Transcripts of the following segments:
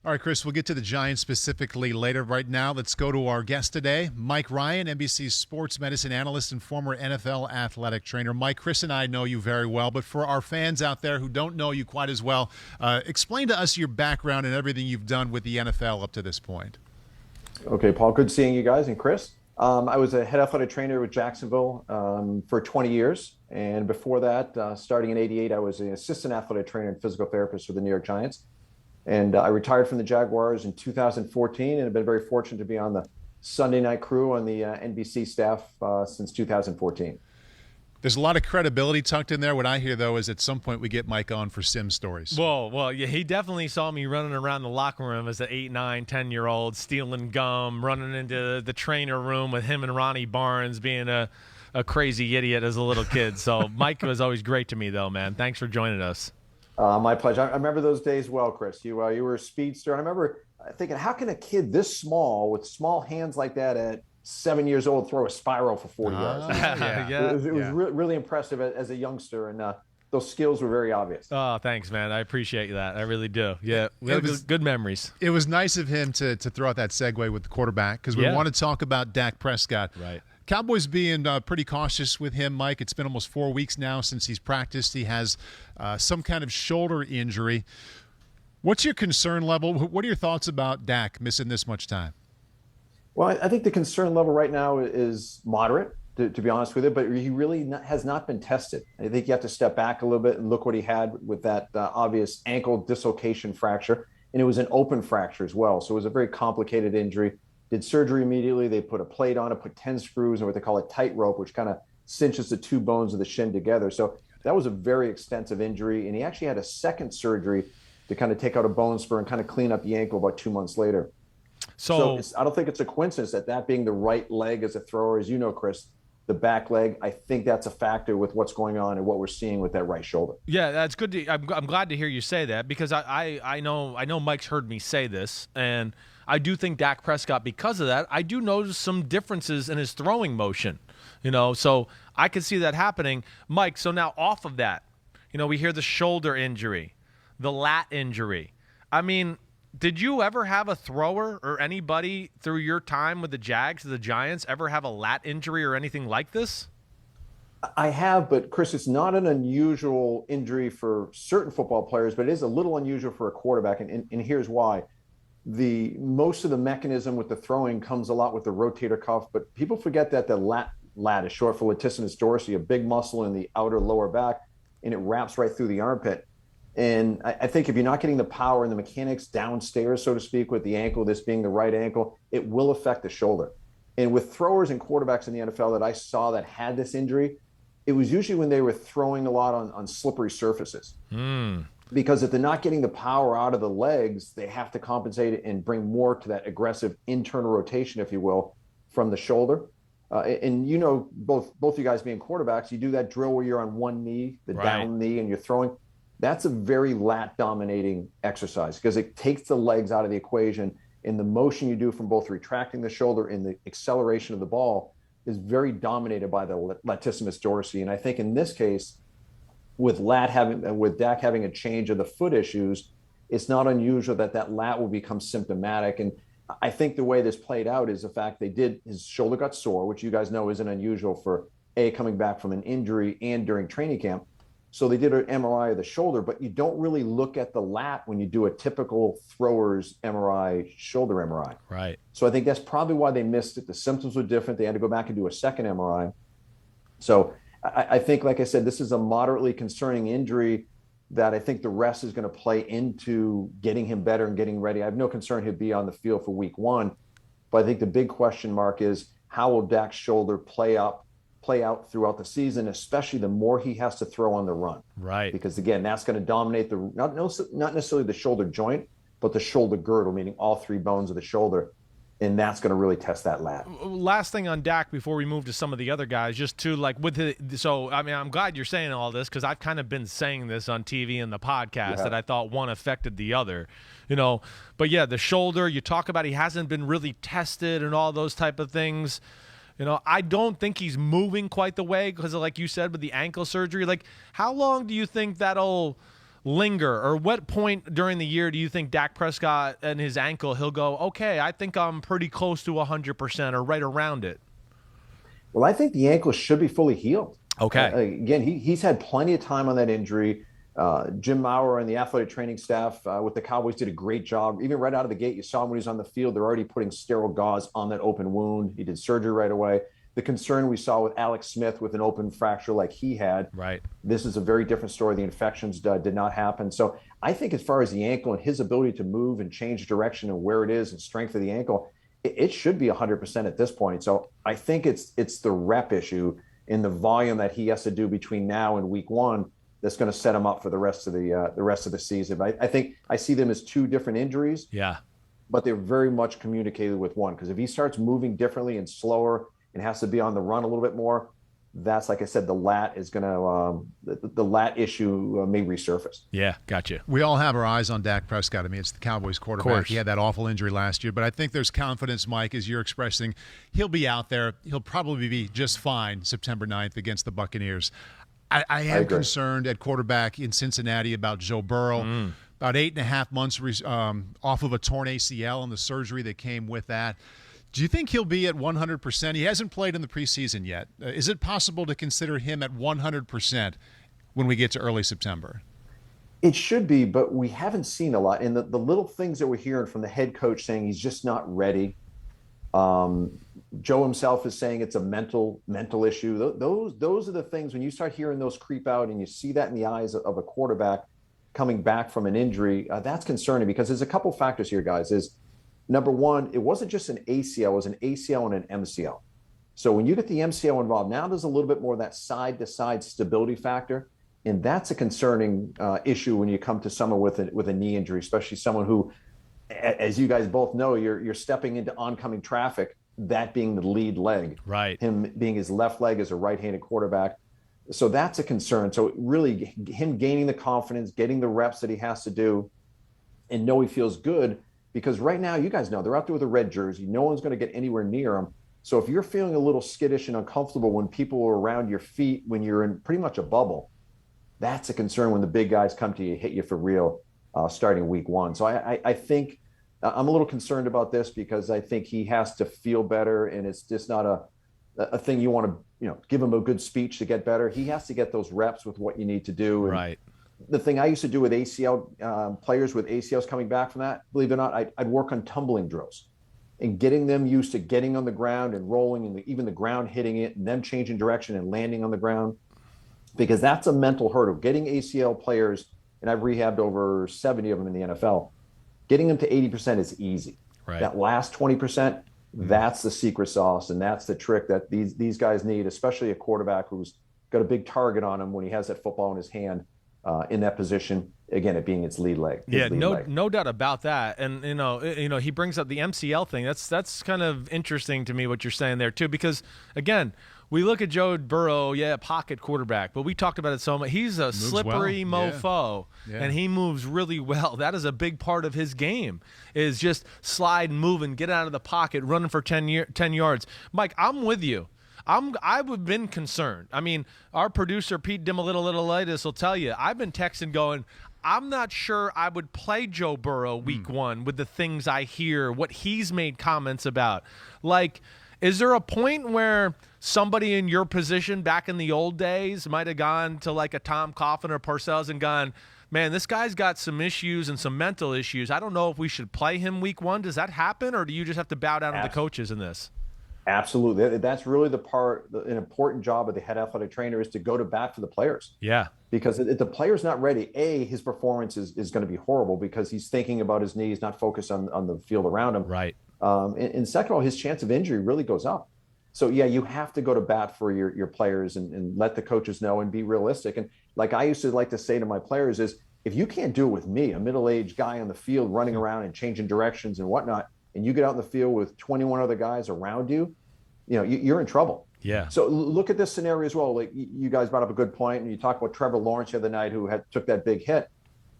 All right, Chris, we'll get to the Giants specifically later. Right now, let's go to our guest today, Mike Ryan, NBC Sports medicine analyst and former NFL athletic trainer. Mike, Chris and I know you very well, but for our fans out there who don't know you quite as well, explain to us your background and everything you've done with the NFL up to this point. Okay, Paul, good seeing you guys. And Chris, I was a head athletic trainer with Jacksonville for 20 years. And before that, starting in '88, I was an assistant athletic trainer and physical therapist for the New York Giants. And I retired from the Jaguars in 2014 and have been very fortunate to be on the Sunday night crew on the NBC staff since 2014. There's a lot of credibility tucked in there. What I hear, though, is at some point we get Mike on for Simms stories. Well, yeah, he definitely saw me running around the locker room as an 8, 9, 10-year-old, stealing gum, running into the trainer room with him and Ronnie Barnes being a crazy idiot as a little kid. So Mike was always great to me, though, man. Thanks for joining us. My pleasure. I remember those days well, Chris. You were a speedster. And I remember thinking, how can a kid this small with small hands like that at 7 years old throw a spiral for 40 yards? Yeah. It was really impressive as a youngster, and those skills were very obvious. Oh, thanks, man. I appreciate that. I really do. Yeah, we have good memories. It was nice of him to throw out that segue with the quarterback because we want to talk about Dak Prescott. Right. Cowboys being pretty cautious with him, Mike. It's been almost 4 weeks now since he's practiced. He has some kind of shoulder injury. What's your concern level? What are your thoughts about Dak missing this much time? Well, I think the concern level right now is moderate, to be honest with you, but he really has not been tested. I think you have to step back a little bit and look what he had with that obvious ankle dislocation fracture, and it was an open fracture as well. So it was a very complicated injury. Did surgery immediately. They put a plate on it, put 10 screws and what they call a tightrope, which kind of cinches the two bones of the shin together. So that was a very extensive injury. And he actually had a second surgery to kind of take out a bone spur and kind of clean up the ankle about 2 months later. So I don't think it's a coincidence that being the right leg as a thrower, as you know, Chris, the back leg, I think that's a factor with what's going on and what we're seeing with that right shoulder. Yeah, that's good. I'm glad to hear you say that because I know Mike's heard me say this, and I do think Dak Prescott, because of that, I do notice some differences in his throwing motion, so I could see that happening. Mike, so now off of that, we hear the shoulder injury, the lat injury. I mean, did you ever have a thrower or anybody through your time with the Jags, the Giants, ever have a lat injury or anything like this? I have, but Chris, it's not an unusual injury for certain football players, but it is a little unusual for a quarterback, and here's why. Most of the mechanism with the throwing comes a lot with the rotator cuff, but people forget that the lat is short for latissimus dorsi, a big muscle in the outer lower back, and it wraps right through the armpit. And I think if you're not getting the power and the mechanics downstairs, so to speak, with the ankle, this being the right ankle, it will affect the shoulder. And with throwers and quarterbacks in the NFL that I saw that had this injury, it was usually when they were throwing a lot on slippery surfaces. Because if they're not getting the power out of the legs, they have to compensate it and bring more to that aggressive internal rotation, if you will, from the shoulder. And both you guys being quarterbacks, you do that drill where you're on one knee, the down knee, and you're throwing. That's a very lat-dominating exercise because it takes the legs out of the equation, and the motion you do from both retracting the shoulder and the acceleration of the ball is very dominated by the latissimus dorsi. And I think in this case, with Dak having a change of the foot issues, it's not unusual that lat will become symptomatic. And I think the way this played out is the fact his shoulder got sore, which you guys know isn't unusual for coming back from an injury and during training camp. So they did an MRI of the shoulder, but you don't really look at the lat when you do a typical thrower's MRI, shoulder MRI. Right. So I think that's probably why they missed it. The symptoms were different. They had to go back and do a second MRI. So I think, like I said, this is a moderately concerning injury that I think the rest is going to play into getting him better and getting ready. I have no concern he'll be on the field for week 1, but I think the big question mark is how will Dak's shoulder play out throughout the season, especially the more he has to throw on the run. Right. Because again, that's going to dominate not necessarily the shoulder joint, but the shoulder girdle, meaning all three bones of the shoulder. And that's going to really test that lat. Last thing on Dak before we move to some of the other guys, just to I'm glad you're saying all this because I've kind of been saying this on TV and the podcast that I thought one affected the other, But yeah, the shoulder, you talk about he hasn't been really tested and all those type of things. I don't think he's moving quite the way because, like you said, with the ankle surgery. Like, how long do you think that'll linger, or what point during the year do you think Dak Prescott and his ankle, he'll go, okay, I think I'm pretty close to 100% or right around it? Well, I think the ankle should be fully healed. Okay. Again, he's had plenty of time on that injury. Jim Maurer and the athletic training staff with the Cowboys did a great job. Even right out of the gate, you saw him when he was on the field. They're already putting sterile gauze on that open wound. He did surgery right away. The concern we saw with Alex Smith with an open fracture like he had, right. This is a very different story. The infections did not happen. So I think as far as the ankle and his ability to move and change direction and where it is and strength of the ankle, it should be 100% at this point. So I think it's the rep issue in the volume that he has to do between now and week 1 that's going to set him up for the rest of the season. But I think I see them as two different injuries. Yeah. But they're very much communicated with one, because if he starts moving differently and slower and has to be on the run a little bit more, that's, like I said, the lat is going to the lat issue may resurface. Yeah, gotcha. We all have our eyes on Dak Prescott. I mean, it's the Cowboys quarterback. He had that awful injury last year, but I think there's confidence, Mike, as you're expressing. He'll be out there. He'll probably be just fine September 9th against the Buccaneers. I am concerned at quarterback in Cincinnati about Joe Burrow. About 8.5 months off of a torn ACL and the surgery that came with that. Do you think he'll be at 100%? He hasn't played in the preseason yet. Is it possible to consider him at 100% when we get to early September? It should be, but we haven't seen a lot. And the little things that we're hearing from the head coach saying he's just not ready. Joe himself is saying it's a mental issue. Those are the things when you start hearing those creep out and you see that in the eyes of a quarterback coming back from an injury. That's concerning, because there's a couple factors here, guys. Is number one, it wasn't just an ACL, it was an ACL and an MCL. So when you get the MCL involved, now there's a little bit more of that side-to-side stability factor, and that's a concerning issue when you come to someone with a knee injury, especially someone who, as you guys both know, you're stepping into oncoming traffic, that being the lead leg, right? Him being his left leg as a right-handed quarterback. So that's a concern. So really him gaining the confidence, getting the reps that he has to do, and know he feels good, because right now, you guys know, they're out there with a red jersey. No one's going to get anywhere near them. So if you're feeling a little skittish and uncomfortable when people are around your feet, when you're in pretty much a bubble, that's a concern when the big guys come to you, hit you for real, starting week 1. So I think I'm a little concerned about this, because I think he has to feel better, and it's just not a thing you want to, give him a good speech to get better. He has to get those reps with what you need to do. And right. The thing I used to do with ACL players with ACLs coming back from that, believe it or not, I'd work on tumbling drills and getting them used to getting on the ground and rolling, and even the ground hitting it, and them changing direction and landing on the ground, because that's a mental hurdle. Getting ACL players, and I've rehabbed over 70 of them in the NFL, getting them to 80% is easy. Right. That last 20%, that's the secret sauce, and that's the trick that these guys need, especially a quarterback who's got a big target on him when he has that football in his hand, in that position, again, it being its lead leg. No doubt about that. And he brings up the MCL thing. That's kind of interesting to me what you're saying there too, because again, we look at Joe Burrow, pocket quarterback, but we talked about it so much. He's a slippery mofo, and he moves really well. That is a big part of his game, is just slide and move and get out of the pocket, running for 10 yards. Mike, I'm with you. I've been concerned. I mean, our producer, Pete Dimalitalitis, will tell you, I've been texting going, I'm not sure I would play Joe Burrow week 1 with the things I hear, what he's made comments about. Like, is there a point where somebody in your position back in the old days might have gone to like a Tom Coughlin or Parcells and gone, man, this guy's got some issues and some mental issues. I don't know if we should play him week 1. Does that happen, or do you just have to bow down to the coaches in this? Absolutely. That's really an important job of the head athletic trainer, is to go to bat for the players. Yeah. Because if the player's not ready, his performance is going to be horrible, because he's thinking about his knees, not focused on the field around him. Right. And second of all, his chance of injury really goes up. So, you have to go to bat for your players and let the coaches know and be realistic. And like I used to like to say to my players is, if you can't do it with me, a middle-aged guy on the field running around and changing directions and whatnot, and you get out in the field with 21 other guys around you, you're in trouble. Yeah. So look at this scenario as well. Like you guys brought up a good point, and you talked about Trevor Lawrence the other night, who took that big hit.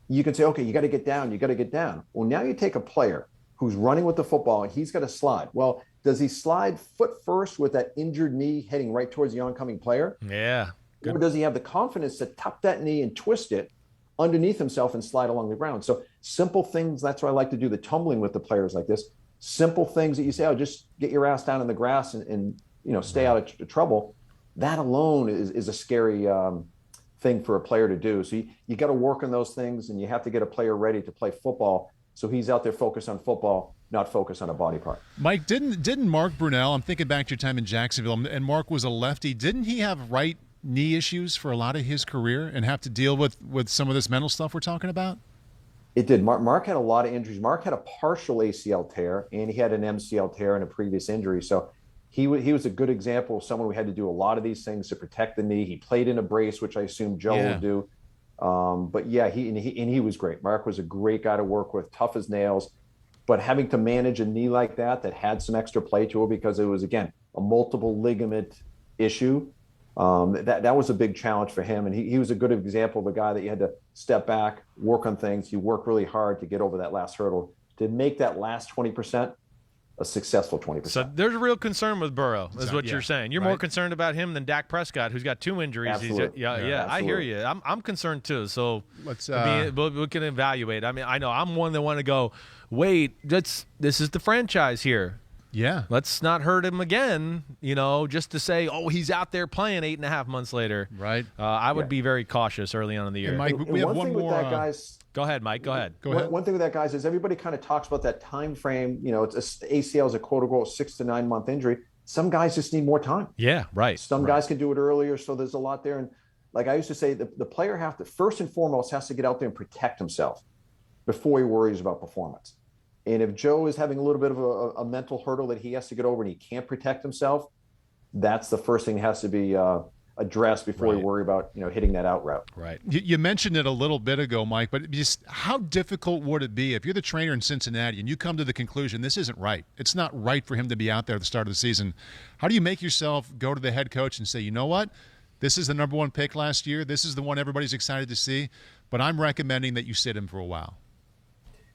You can say, okay, you got to get down. You got to get down. Well, now you take a player who's running with the football, and he's got to slide. Well, does he slide foot first with that injured knee heading right towards the oncoming player? Yeah. Or does he have the confidence to tuck that knee and twist it, underneath himself and slide along the ground. So simple things, that's why I like to do the tumbling with the players like this. Simple things that you say, oh, just get your ass down in the grass and stay out of trouble. That alone is a scary thing for a player to do. So you got to work on those things, and you have to get a player ready to play football. So he's out there focused on football, not focused on a body part. Mike, didn't Mark Brunell, I'm thinking back to your time in Jacksonville, and Mark was a lefty, didn't he have right knee issues for a lot of his career and have to deal with some of this mental stuff we're talking about? It did. Mark had a lot of injuries. Mark had a partial ACL tear, and he had an MCL tear in a previous injury. So he was a good example of someone who had to do a lot of these things to protect the knee. He played in a brace, which I assume Joe would do. But yeah, he was great. Mark was a great guy to work with, tough as nails. But having to manage a knee like that had some extra play to it because it was, again, a multiple ligament issue. That was a big challenge for him. And he was a good example of a guy that you had to step back, work on things. You work really hard to get over that last hurdle to make that last 20% a successful 20%. So there's a real concern with Burrow, is what you're saying. You're more concerned about him than Dak Prescott, who's got 2 injuries. Absolutely. Absolutely. I hear you. I'm concerned too. So let's we can evaluate. I mean, I know I'm one that want to go, wait, this is the franchise here. Yeah. Let's not hurt him again, just to say, oh, he's out there playing 8.5 months later. Right. I would be very cautious early on in the year. And Mike, we have one more. Go ahead, Mike. Go ahead. One thing with that, guys, is everybody kind of talks about that time frame. It's ACL is a quote-unquote 6 to 9 month injury. Some guys just need more time. Yeah, right. Some guys can do it earlier, so there's a lot there. And like I used to say, the player first and foremost has to get out there and protect himself before he worries about performance. And if Joe is having a little bit of a mental hurdle that he has to get over and he can't protect himself, that's the first thing that has to be addressed before we worry about hitting that out route. Right. You mentioned it a little bit ago, Mike, but just how difficult would it be if you're the trainer in Cincinnati and you come to the conclusion this isn't right? It's not right for him to be out there at the start of the season. How do you make yourself go to the head coach and say, you know what? This is the number 1 pick last year. This is the one everybody's excited to see, but I'm recommending that you sit him for a while.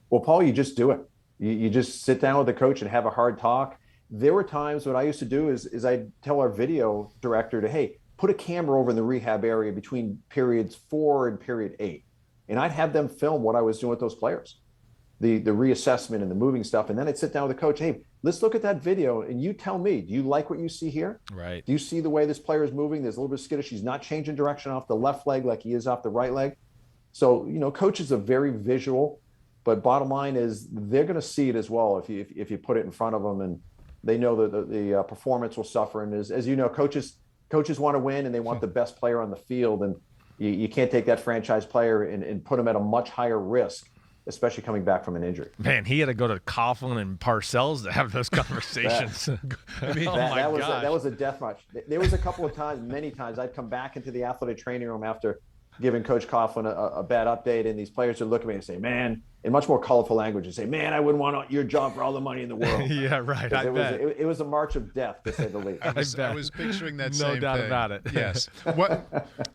Well, Paul, you just do it. You just sit down with the coach and have a hard talk. There were times what I used to do is I'd tell our video director hey, put a camera over in the rehab area between periods 4 and period 8. And I'd have them film what I was doing with those players, the reassessment and the moving stuff. And then I'd sit down with the coach. Hey, let's look at that video. And you tell me, do you like what you see here? Right. Do you see the way this player is moving? There's a little bit of skittish. He's not changing direction off the left leg like he is off the right leg. So, coaches are very visual. But bottom line is they're going to see it as well if you put it in front of them, and they know that the performance will suffer. And as you know, coaches want to win and they want the best player on the field, and you can't take that franchise player and put him at a much higher risk, especially coming back from an injury. Man, he had to go to Coughlin and Parcells to have those conversations. That was a death match. There was a couple of times, many times, I'd come back into the athletic training room after giving Coach Coughlin a bad update, and these players would look at me and say, man, in much more colorful language, and say, man, I wouldn't want your job for all the money in the world. Yeah, right. It was a march of death, to say the least. I was picturing that same thing. No doubt about it. Yes.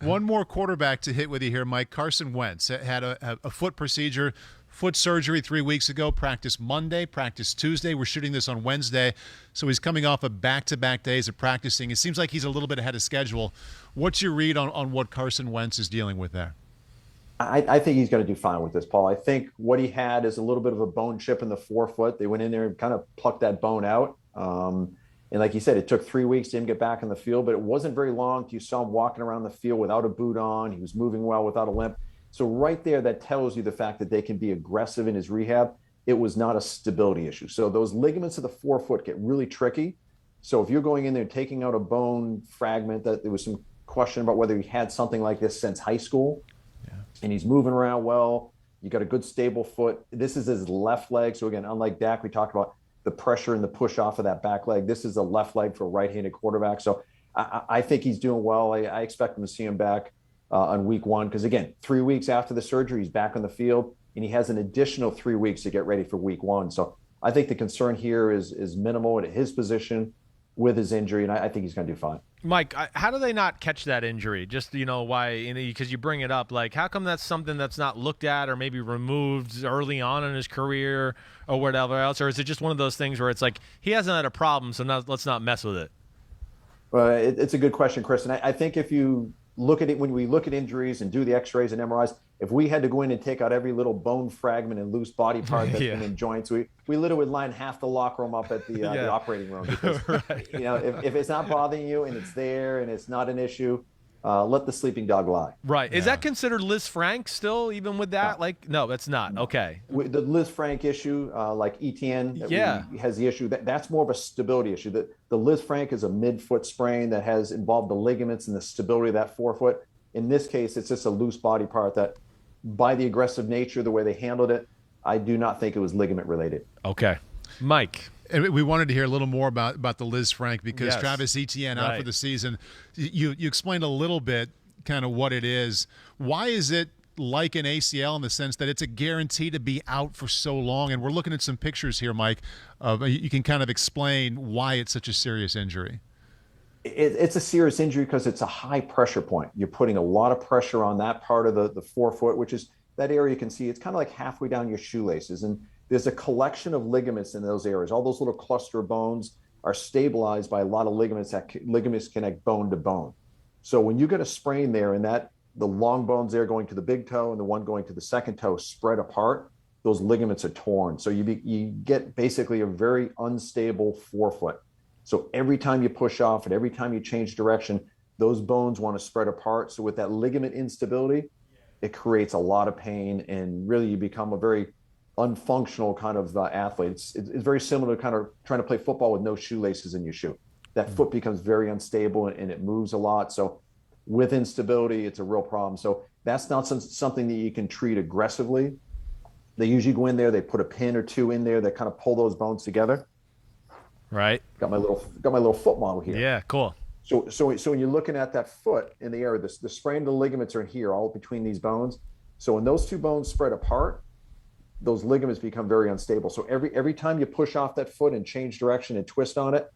One more quarterback to hit with you here, Mike. Carson Wentz had a foot procedure, foot surgery 3 weeks ago, practice Monday, practice Tuesday. We're shooting this on Wednesday, so he's coming off of back-to-back days of practicing. It seems like he's a little bit ahead of schedule. What's your read on what Carson Wentz is dealing with there? I think he's going to do fine with this, Paul. I think what he had is a little bit of a bone chip in the forefoot. They went in there and kind of plucked that bone out. And like you said, it took 3 weeks to him get back in the field, but it wasn't very long. You saw him walking around the field without a boot on. He was moving well without a limp. So right there, that tells you the fact that they can be aggressive in his rehab. It was not a stability issue. So those ligaments of the forefoot get really tricky. So if you're going in there taking out a bone fragment, that there was some question about whether he had something like this since high school. And he's moving around well. You got a good stable foot. This is his left leg. So again, unlike Dak, we talked about the pressure and the push off of that back leg. This is a left leg for a right-handed quarterback. So I think he's doing well. I expect him to see him back on week 1. Because again, 3 weeks after the surgery, he's back on the field, and he has an additional 3 weeks to get ready for week 1. So I think the concern here is minimal at his position with his injury, and I think he's going to do fine. Mike, how do they not catch that injury? Just, why, because you bring it up, like, how come that's something that's not looked at or maybe removed early on in his career or whatever else? Or is it just one of those things where it's like, he hasn't had a problem, so now let's not mess with it? Well, it's a good question, Chris. And I think if you look at it, when we look at injuries and do the x-rays and MRIs, if we had to go in and take out every little bone fragment and loose body part that's been in joints, we literally would line half the locker room up at the operating room because you know, if it's not bothering you and it's there and it's not an issue, let the sleeping dog lie. Right. Is that considered Lisfranc still, even with that? No, that's not. Okay. The Lisfranc issue, like Etienne has the issue, that's more of a stability issue. The Lisfranc is a mid-foot sprain that has involved the ligaments and the stability of that forefoot. In this case, it's just a loose body part that, by the aggressive nature, the way they handled it, I do not think it was ligament related. Okay. Mike. And we wanted to hear a little more about the Lisfranc because Travis Etienne out for the season. You explained a little bit kind of what it is. Why is it like an ACL in the sense that it's a guarantee to be out for so long? And we're looking at some pictures here, Mike. You can kind of explain why it's such a serious injury. It's a serious injury because it's a high pressure point. You're putting a lot of pressure on that part of the forefoot, which is that area you can see. It's kind of like halfway down your shoelaces. And there's a collection of ligaments in those areas. All those little cluster of bones are stabilized by a lot of ligaments. Ligaments connect bone to bone. So when you get a sprain there and that the long bones there going to the big toe and the one going to the second toe spread apart, those ligaments are torn. So you get basically a very unstable forefoot. So every time you push off and every time you change direction, those bones want to spread apart. So with that ligament instability, it creates a lot of pain, and really you become a very unfunctional kind of athlete. It's very similar to kind of trying to play football with no shoelaces in your shoe. That foot becomes very unstable and it moves a lot. So with instability, it's a real problem. So that's not something that you can treat aggressively. They usually go in there, they put a pin or two in there that kind of pull those bones together. Right. Got my little foot model here. Yeah, cool. So when you're looking at that foot in the area, the sprain of the ligaments are in here, all between these bones. So when those two bones spread apart, those ligaments become very unstable. So every time you push off that foot and change direction and twist on it,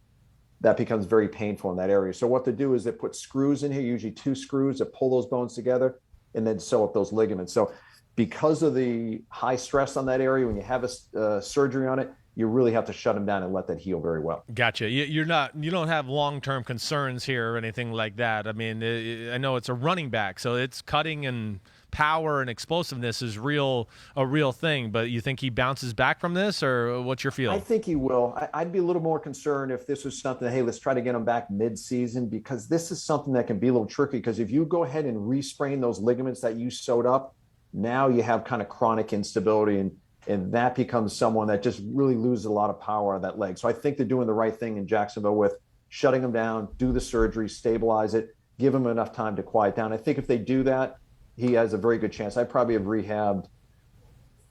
that becomes very painful in that area. So what they do is they put screws in here, usually 2 screws that pull those bones together and then sew up those ligaments. So because of the high stress on that area, when you have a surgery on it, you really have to shut them down and let that heal very well. Gotcha. You don't have long-term concerns here or anything like that. I mean, I know it's a running back, so it's cutting and power and explosiveness is a real thing. But you think he bounces back from this, or what's your feel? I think he will. I'd be a little more concerned if this was something, hey, let's try to get him back mid-season, because this is something that can be a little tricky. Because if you go ahead and resprain those ligaments that you sewed up, now you have kind of chronic instability, and that becomes someone that just really loses a lot of power on that leg. So I think they're doing the right thing in Jacksonville with shutting him down, do the surgery, stabilize it, give him enough time to quiet down. I think if they do that, he has a very good chance. I probably have rehabbed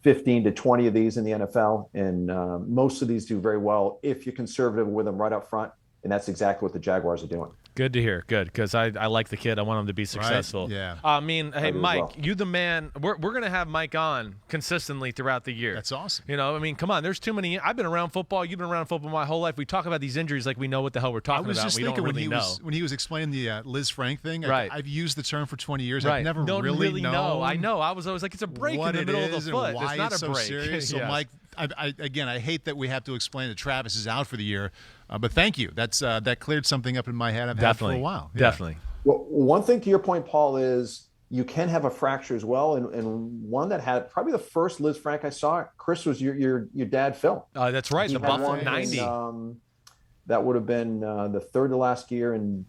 15 to 20 of these in the NFL, and most of these do very well if you're conservative with them right up front, and that's exactly what the Jaguars are doing. Good to hear. Good, because I like the kid. I want him to be successful. Right? Yeah. I mean, hey, Mike, well. you the man. We're going to have Mike on consistently throughout the year. That's awesome. You know, I mean, come on. There's too many. I've been around football. You've been around football my whole life. We talk about these injuries like we know what the hell we're talking about. I was just we thinking don't really know. when he was explaining the Lisfranc thing, Right. I've used the term for 20 years. Right. I've never Don't really known. I know. I was always like, it's a break in the middle of the foot. Why It's not it's a so break. serious. So, Yes. Mike, I hate that we have to explain that Travis is out for the year, but thank you. That cleared something up in my head. I've had for a while. Yeah. Definitely. Well, one thing to your point, Paul, is you can have a fracture as well. And one that had probably the first Lisfranc I saw, Chris, was your dad, Phil. That's right. He The had Buffalo one in, 90. That would have been the third to last year. And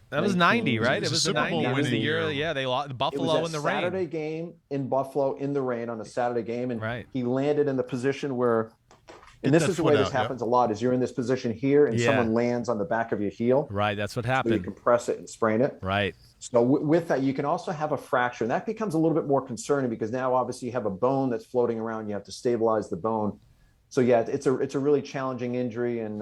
That was 90, right? It was the Super Bowl 90. It was the winning year. year. Yeah, they lost it Buffalo was in the a Saturday rain. game in Buffalo in the rain on a Saturday game. And Right. he landed in the position where, and Get this that is the way foot this out, yep. happens a lot, is you're in this position here and Yeah. someone lands on the back of your heel. Right, that's what So you happened. compress it and sprain it. Right. So with that, you can also have a fracture, and that becomes a little bit more concerning because now obviously you have a bone that's floating around. You have to stabilize the bone. So yeah, it's a really challenging injury, and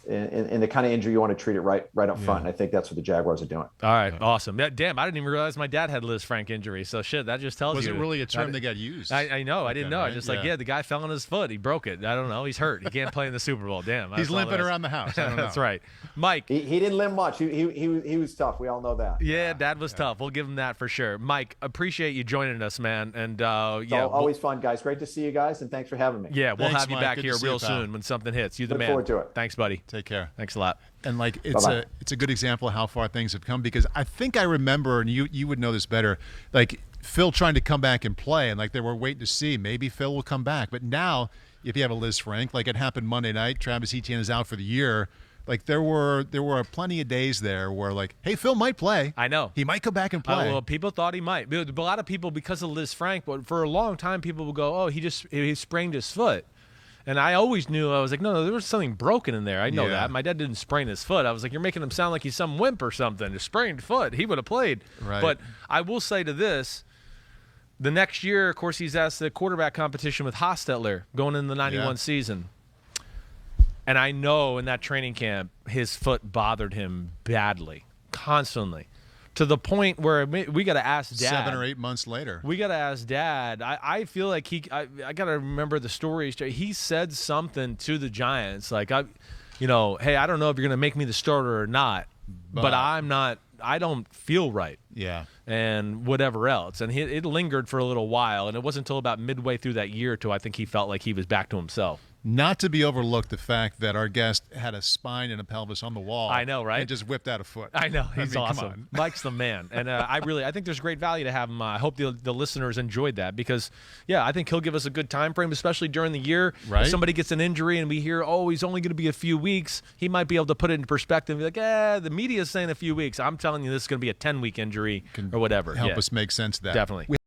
the kind of injury you want to treat it right up front. And I think that's what the Jaguars are doing. All right, awesome. Yeah, damn, I didn't even realize my dad had Lisfranc injury. So shit, that just tells Was you. it really a term that got used? I know. I didn't know. Right? I just the guy fell on his foot. He broke it. I don't know. He's hurt. He can't play in the Super Bowl. Damn. He's limping around the house. I don't know. That's right. Mike. He didn't limp much. He was tough. We all know that. Yeah, Dad was tough. We'll give him that for sure. Mike, appreciate you joining us, man. And Always fun, guys. Great to see you guys, and thanks for having me. Yeah, we'll Thanks, have you Mike. back Good here to see real you, pal. soon when something hits. You the Look man. forward to it. Thanks, buddy. Take care. Thanks a lot. And it's a good example of how far things have come, because I think I remember, and you would know this better, like Phil trying to come back and play, and like they were waiting to see maybe Phil will come back. But now, if you have a Lisfranc, like it happened Monday night, Travis Etienne is out for the year. Like there were plenty of days there where like, hey, Phil might play. I know he might come back and play. Well, people thought he might. But a lot of people, because of Lisfranc, but for a long time, people would go, "Oh, he sprained his foot." And I always knew, I was like, no, there was something broken in there. I know that. My dad didn't sprain his foot. I was like, you're making him sound like he's some wimp or something. A sprained foot. He would have played. Right. But I will say to this, the next year, of course, he's asked the quarterback competition with Hostetler going in the 91 season. And I know in that training camp, his foot bothered him badly, constantly. To the point where we got to ask Dad. 7 or 8 months later. We got to ask Dad. I feel like I got to remember the stories. He said something to the Giants like, hey, I don't know if you're going to make me the starter or not, but I'm not. I don't feel right. Yeah. And whatever else. And it lingered for a little while, and it wasn't until about midway through that year till I think he felt like he was back to himself. Not to be overlooked, the fact that our guest had a spine and a pelvis on the wall. I know, right? And just whipped out a foot. I know. He's awesome. Come on. Mike's the man. And I think there's great value to have him. I hope the listeners enjoyed that because, I think he'll give us a good time frame, especially during the year. Right. If somebody gets an injury and we hear, he's only going to be a few weeks, he might be able to put it into perspective and be like, the media's saying a few weeks. I'm telling you this is going to be a 10-week injury or whatever. Help us make sense of that. Definitely.